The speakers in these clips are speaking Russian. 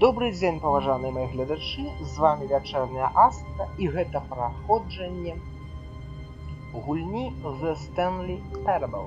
Добрый дзень, паважаныя мае гледачы, з вами вячэрняя Астра, і гэта праходжанне гульні The Stanley Parable,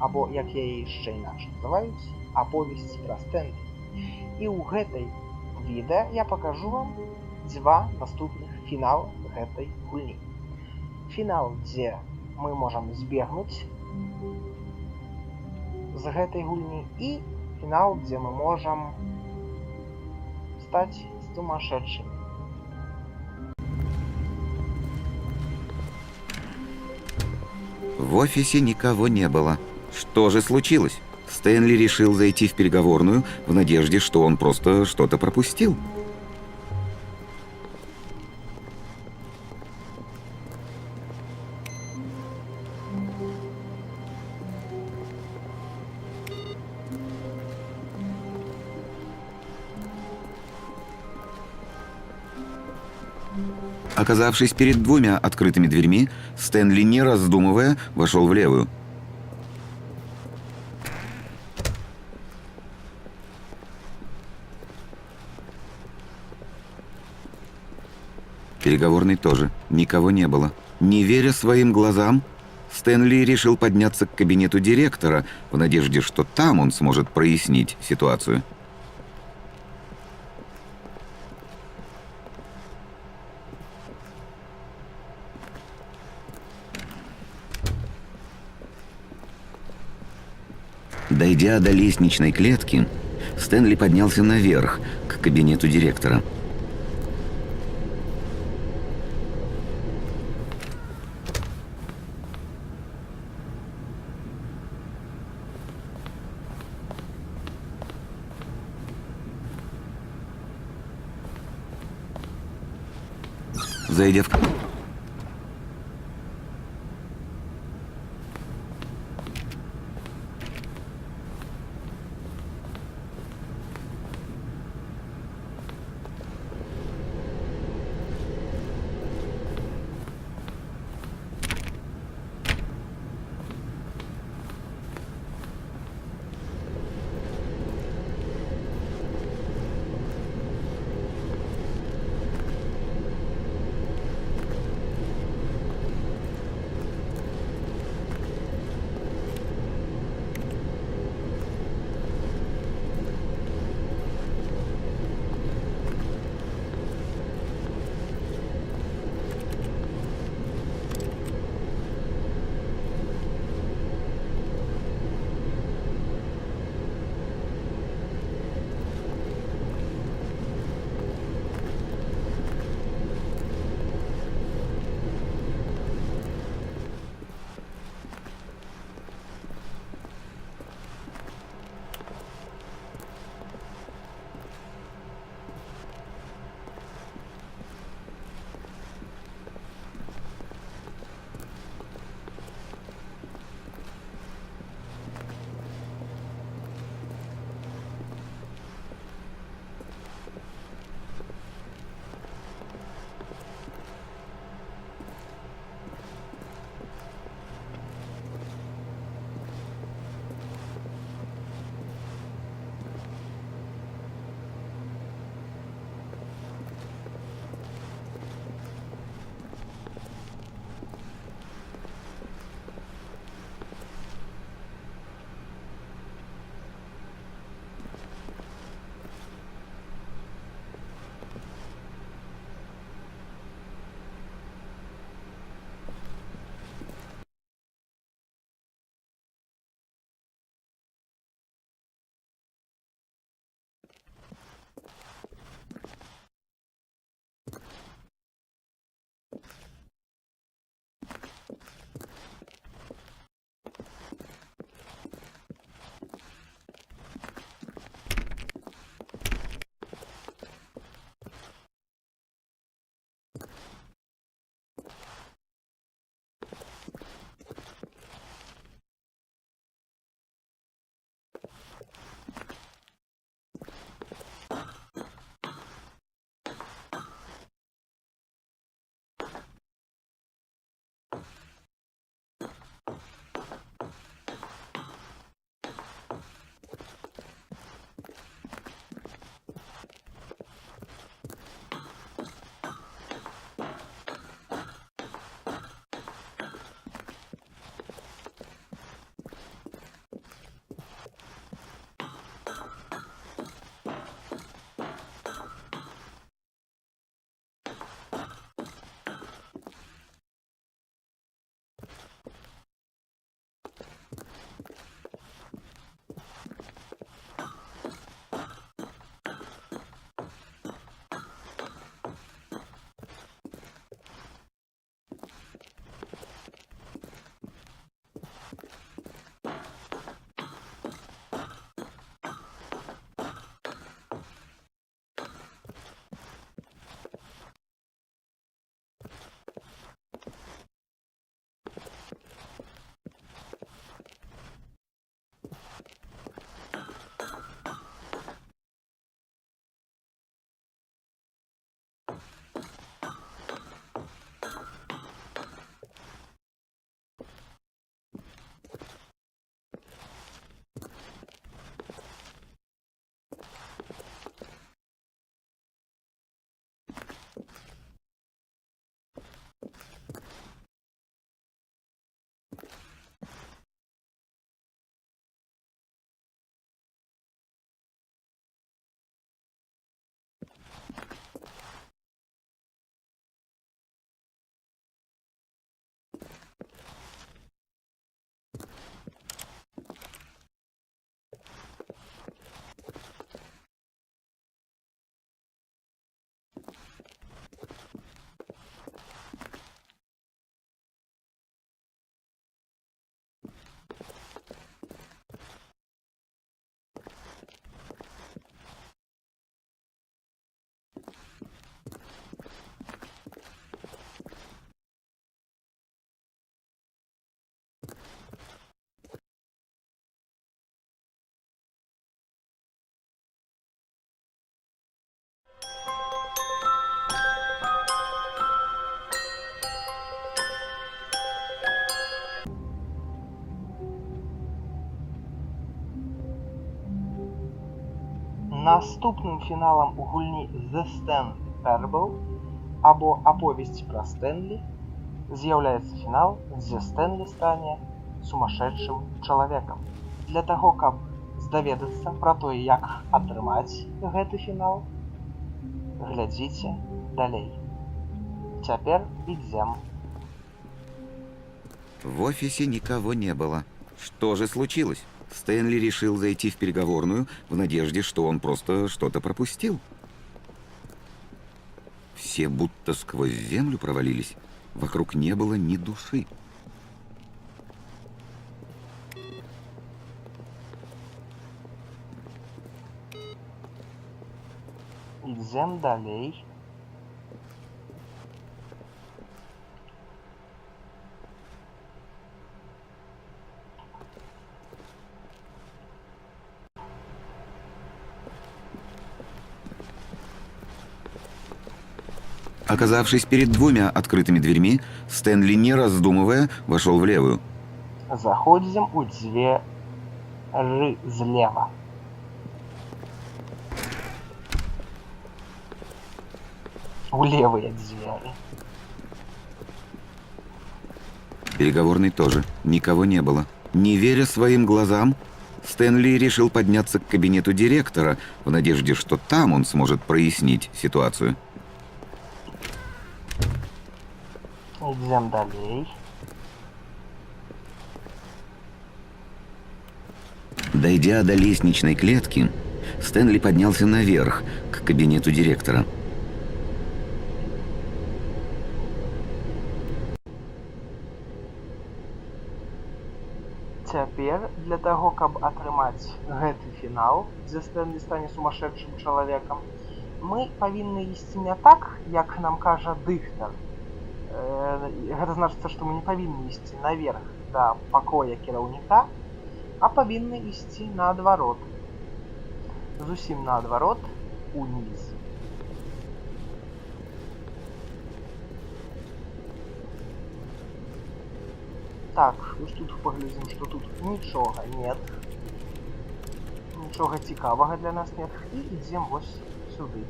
або, як яе яшчэ інакш называюць, аповесць пра Стэнлі. І ў гэтай відэа я пакажу вам два наступных фіналы гэтай гульні. Фінал, дзе мы можам збегнуць з гэтай гульні, і фінал, дзе мы можам стать сумасшедшими. В офисе никого не было. Что же случилось? Стэнли решил зайти в переговорную в надежде, что он просто что-то пропустил. Оказавшись перед двумя открытыми дверьми, Стэнли, не раздумывая, вошел в левую. В переговорной тоже никого не было. Не веря своим глазам, Стэнли решил подняться к кабинету директора в надежде, что там он сможет прояснить ситуацию. Дойдя до лестничной клетки, Стэнли поднялся наверх, к кабинету директора. Зайдя в... Наступним фіналом у гульні The Stanley Parable або Оповість про Стенлі з'являецца фінал, дзе Стэнлі стане сумасшедшим чалавекам. Для таго, каб даведацца пра тое, як атрымаць гэты фінал, глядзіце далей. Цяпер ідзем. В офисе никого не было. Что же случилось? Стэнли решил зайти в переговорную в надежде, что он просто что-то пропустил. Все будто сквозь землю провалились. Вокруг не было ни души. Ідзем далей. Оказавшись перед двумя открытыми дверьми, Стэнли, не раздумывая, вошел в левую. Заходзім у дзверы злева. У левые двери. В переговорной тоже никого не было. Не веря своим глазам, Стэнли решил подняться к кабинету директора в надежде, что там он сможет прояснить ситуацию. Идем далей. Дойдя до лестничной клетки, Стэнли поднялся наверх, к кабинету директора. Цяпер для таго, каб атрымаць гэты фінал, дзе Стэнлі стане сумасшедшым чалавекам, мы павінны ісці не так, як нам кажа дыктар. Гэта значыцца, што мы не павінны ісці наверх да пакоя кіраўніка, а павінны ісці наадварот. Зусім наадварот, уніз. Так, вось тут паглядзім, што тут нічога нет. Нічога цікавага для нас нет. І ідзем вось сюды.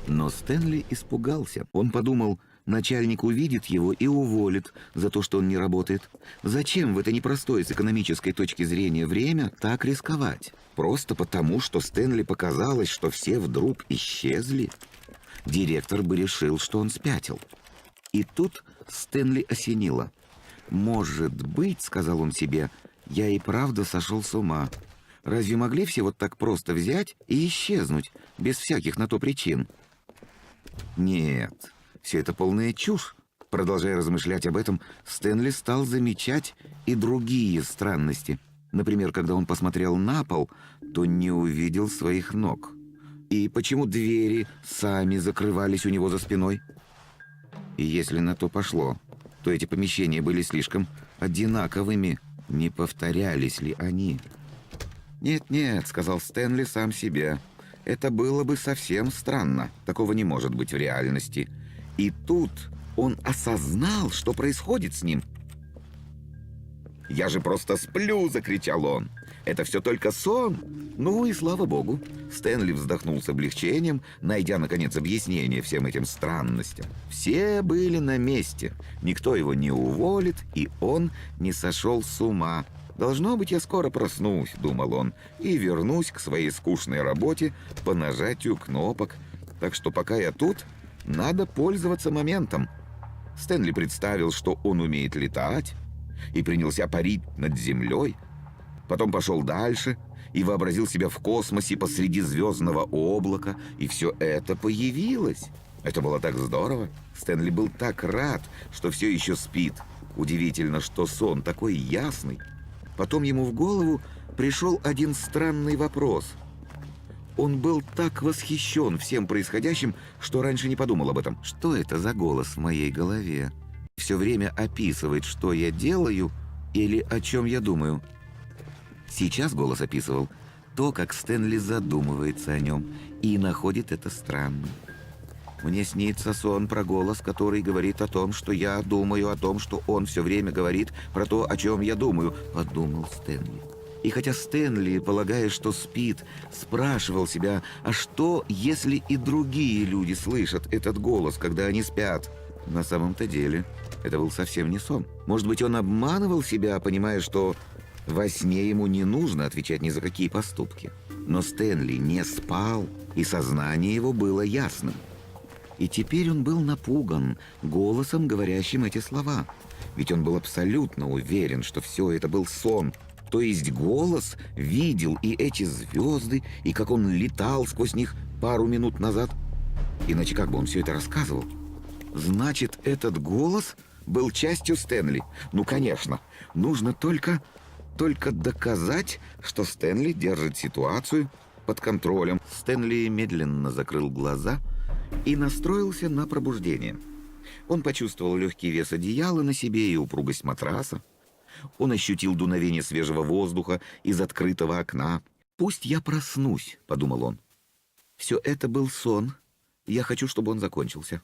Но Стэнли испугался. Он подумал, начальник увидит его и уволит за то, что он не работает. Зачем в это непростое с экономической точки зрения время так рисковать? Просто потому, что Стэнли показалось, что все вдруг исчезли? Директор бы решил, что он спятил. И тут Стэнли осенило. «Может быть, — сказал он себе, — я и правда сошел с ума. Разве могли все вот так просто взять и исчезнуть, без всяких на то причин?» Нет, все это полная чушь. Продолжая размышлять об этом, Стэнли стал замечать и другие странности. Например, когда он посмотрел на пол, то не увидел своих ног. И почему двери сами закрывались у него за спиной? И если на то пошло, то эти помещения были слишком одинаковыми. Не повторялись ли они? «Нет-нет», — сказал Стэнли сам себе. Это было бы совсем странно. Такого не может быть в реальности. И тут он осознал, что происходит с ним. «Я же просто сплю!» — закричал он. «Это все только сон!» Ну и слава богу. Стэнли вздохнул с облегчением, найдя, наконец, объяснение всем этим странностям. Все были на месте. Никто его не уволит, и он не сошел с ума. «Должно быть, я скоро проснусь», — думал он, «и вернусь к своей скучной работе по нажатию кнопок. Так что пока я тут, надо пользоваться моментом». Стэнли представил, что он умеет летать, и принялся парить над землей. Потом пошел дальше и вообразил себя в космосе посреди звездного облака, и все это появилось. Это было так здорово. Стэнли был так рад, что все еще спит. Удивительно, что сон такой ясный. Потом ему в голову пришел один странный вопрос. Он был так восхищен всем происходящим, что раньше не подумал об этом. Что это за голос в моей голове? Все время описывает, что я делаю или о чем я думаю. Сейчас голос описывал, то, как Стэнли задумывается о нем и находит это странным. Мне снится сон про голос, который говорит о том, что я думаю о том, что он все время говорит про то, о чем я думаю, подумал Стэнли. И хотя Стэнли, полагая, что спит, спрашивал себя, а что, если и другие люди слышат этот голос, когда они спят? На самом-то деле, это был совсем не сон. Может быть, он обманывал себя, понимая, что во сне ему не нужно отвечать ни за какие поступки. Но Стэнли не спал, и сознание его было ясным. И теперь он был напуган голосом, говорящим эти слова. Ведь он был абсолютно уверен, что все это был сон. То есть голос видел и эти звезды, и как он летал сквозь них пару минут назад. Иначе как бы он все это рассказывал? Значит, этот голос был частью Стэнли. Ну, конечно, нужно только доказать, что Стэнли держит ситуацию под контролем. Стэнли медленно закрыл глаза и настроился на пробуждение. Он почувствовал легкий вес одеяла на себе и упругость матраса. Он ощутил дуновение свежего воздуха из открытого окна. «Пусть я проснусь», — подумал он. «Все это был сон. Я хочу, чтобы он закончился.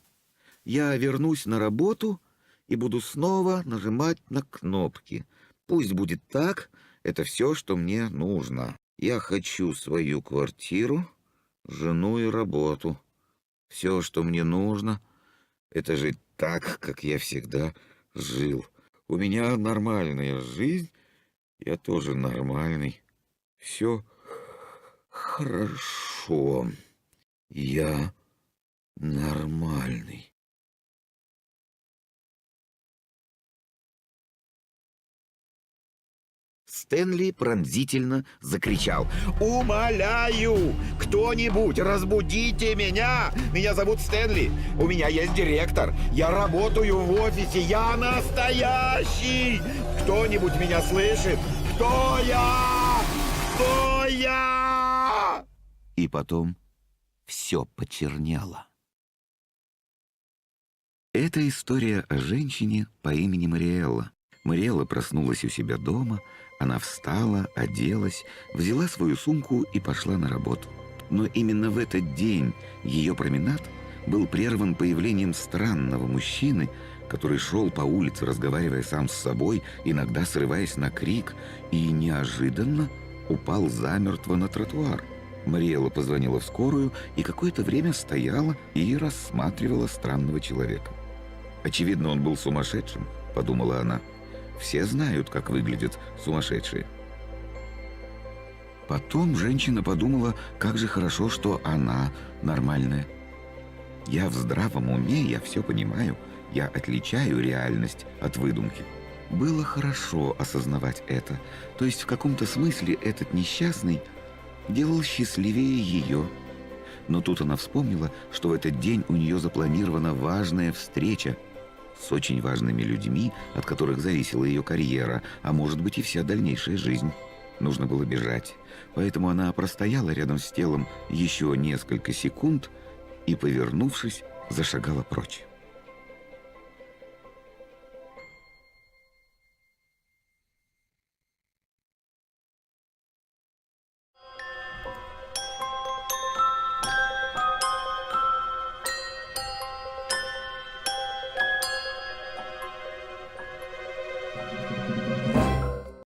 Я вернусь на работу и буду снова нажимать на кнопки. Пусть будет так, это все, что мне нужно. Я хочу свою квартиру, жену и работу. Все, что мне нужно, это жить так, как я всегда жил. У меня нормальная жизнь, я тоже нормальный. Все хорошо. Я нормальный». Стэнли пронзительно закричал: «Умоляю! Кто-нибудь, разбудите меня! Меня зовут Стэнли! У меня есть директор! Я работаю в офисе! Я настоящий! Кто-нибудь меня слышит? Кто я? Кто я?» И потом все почернело. Это история о женщине по имени Мариэлла. Мариэлла проснулась у себя дома, она встала, оделась, взяла свою сумку и пошла на работу. Но именно в этот день ее променад был прерван появлением странного мужчины, который шел по улице, разговаривая сам с собой, иногда срываясь на крик, и неожиданно упал замертво на тротуар. Мариэлла позвонила в скорую и какое-то время стояла и рассматривала странного человека. «Очевидно, он был сумасшедшим», — подумала она. «Все знают, как выглядят сумасшедшие». Потом женщина подумала, как же хорошо, что она нормальная. «Я в здравом уме, я все понимаю, я отличаю реальность от выдумки». Было хорошо осознавать это, то есть в каком-то смысле этот несчастный делал счастливее ее. Но тут она вспомнила, что в этот день у нее запланирована важная встреча с очень важными людьми, от которых зависела ее карьера, а может быть и вся дальнейшая жизнь. Нужно было бежать, поэтому она простояла рядом с телом еще несколько секунд и, повернувшись, зашагала прочь.